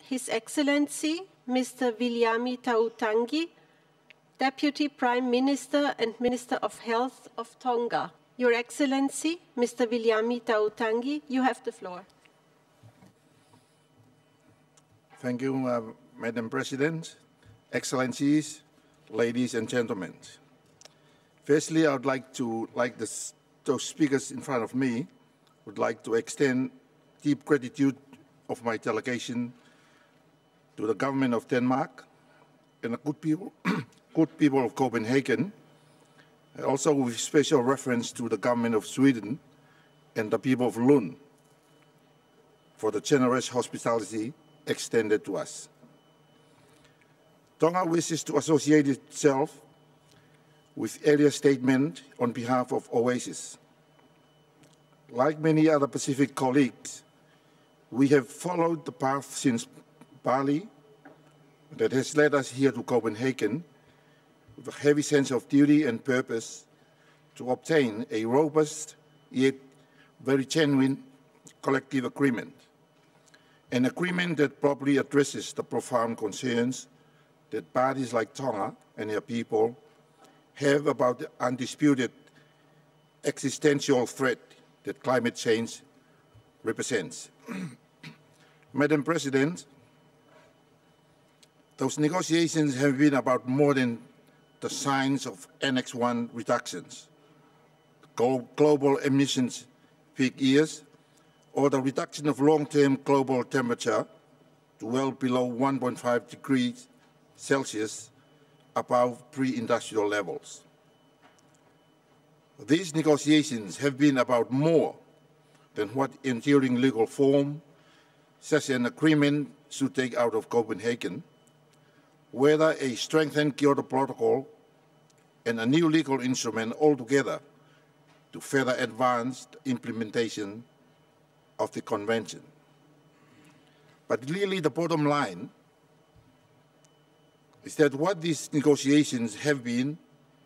His Excellency, Mr. Viliami Tautangi, Deputy Prime Minister and Minister of Health of Tonga. Your Excellency, Mr. Viliami Tautangi, you have the floor. Thank you, Madam President, Excellencies, ladies and gentlemen. Firstly, I would like those speakers in front of me would like to extend deep gratitude of my delegation to the government of Denmark and the good people of Copenhagen, and also with special reference to the government of Sweden and the people of Lund for the generous hospitality extended to us. Tonga wishes to associate itself with earlier statement on behalf of OASIS. Like many other Pacific colleagues, we have followed the path since Bali that has led us here to Copenhagen with a heavy sense of duty and purpose to obtain a robust yet very genuine collective agreement. An agreement that properly addresses the profound concerns that parties like Tonga and their people have about the undisputed existential threat that climate change represents. Madam President, those negotiations have been about more than the signs of Annex 1 reductions, global emissions peak years, or the reduction of long-term global temperature to well below 1.5 degrees Celsius above pre-industrial levels. These negotiations have been about more than what enduring legal form such an agreement should take out of Copenhagen, whether a strengthened Kyoto Protocol and a new legal instrument altogether to further advance the implementation of the Convention. But really the bottom line is that what these negotiations have been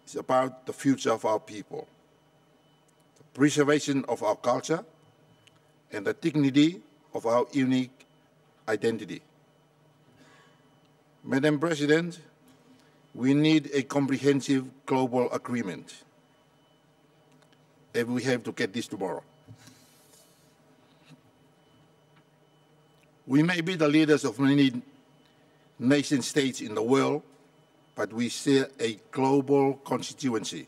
is about the future of our people, the preservation of our culture, and the dignity of our unique identity. Madam President, we need a comprehensive global agreement, and we have to get this tomorrow. We may be the leaders of many nation states in the world, but we share a global constituency,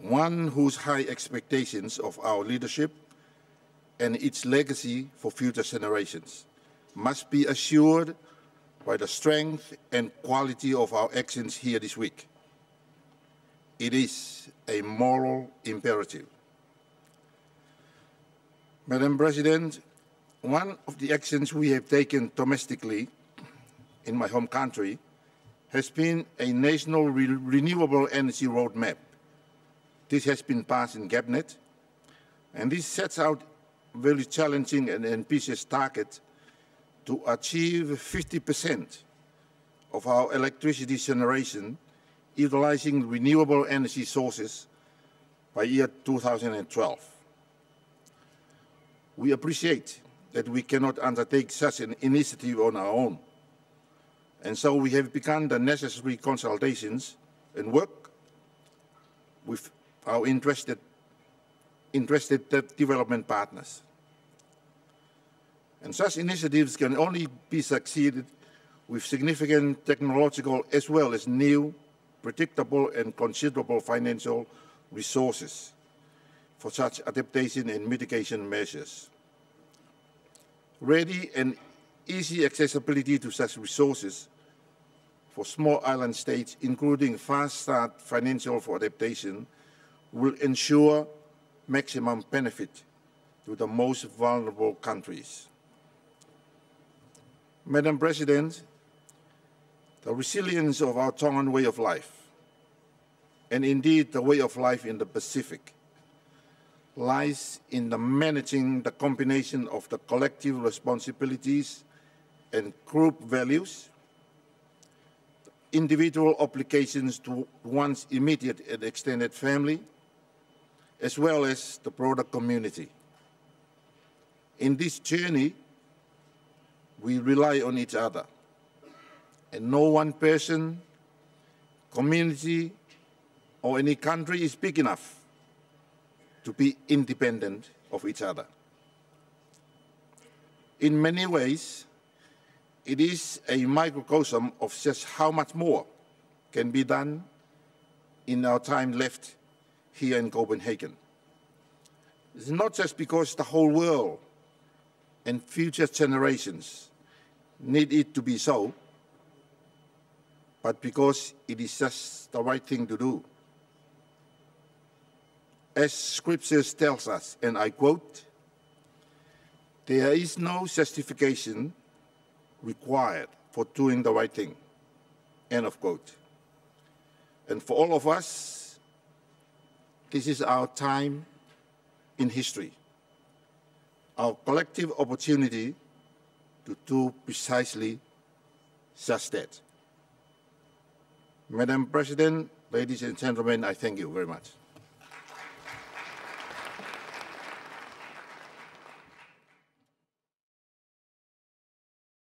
one whose high expectations of our leadership and its legacy for future generations must be assured by the strength and quality of our actions here this week. It is a moral imperative. Madam President, one of the actions we have taken domestically in my home country has been a national renewable energy roadmap. This has been passed in Cabinet, and this sets out very challenging and ambitious target to achieve 50% of our electricity generation utilizing renewable energy sources by year 2012. We appreciate that we cannot undertake such an initiative on our own, and so we have begun the necessary consultations and work with our interested development partners. And such initiatives can only be succeeded with significant technological as well as new, predictable and considerable financial resources for such adaptation and mitigation measures. Ready and easy accessibility to such resources for small island states, including fast start financial for adaptation, will ensure maximum benefit to the most vulnerable countries. Madam President, the resilience of our Tongan way of life, and indeed the way of life in the Pacific, lies in the managing the combination of the collective responsibilities and group values, individual obligations to one's immediate and extended family, as well as the broader community. In this journey, we rely on each other, and no one person, community, or any country is big enough to be independent of each other. In many ways, it is a microcosm of just how much more can be done in our time left here in Copenhagen. It's not just because the whole world and future generations need it to be so, but because it is just the right thing to do. As Scriptures tells us, and I quote, "There is no justification required for doing the right thing," end of quote. And for all of us, this is our time in history, our collective opportunity to do precisely just that. Madam President, ladies and gentlemen, I thank you very much.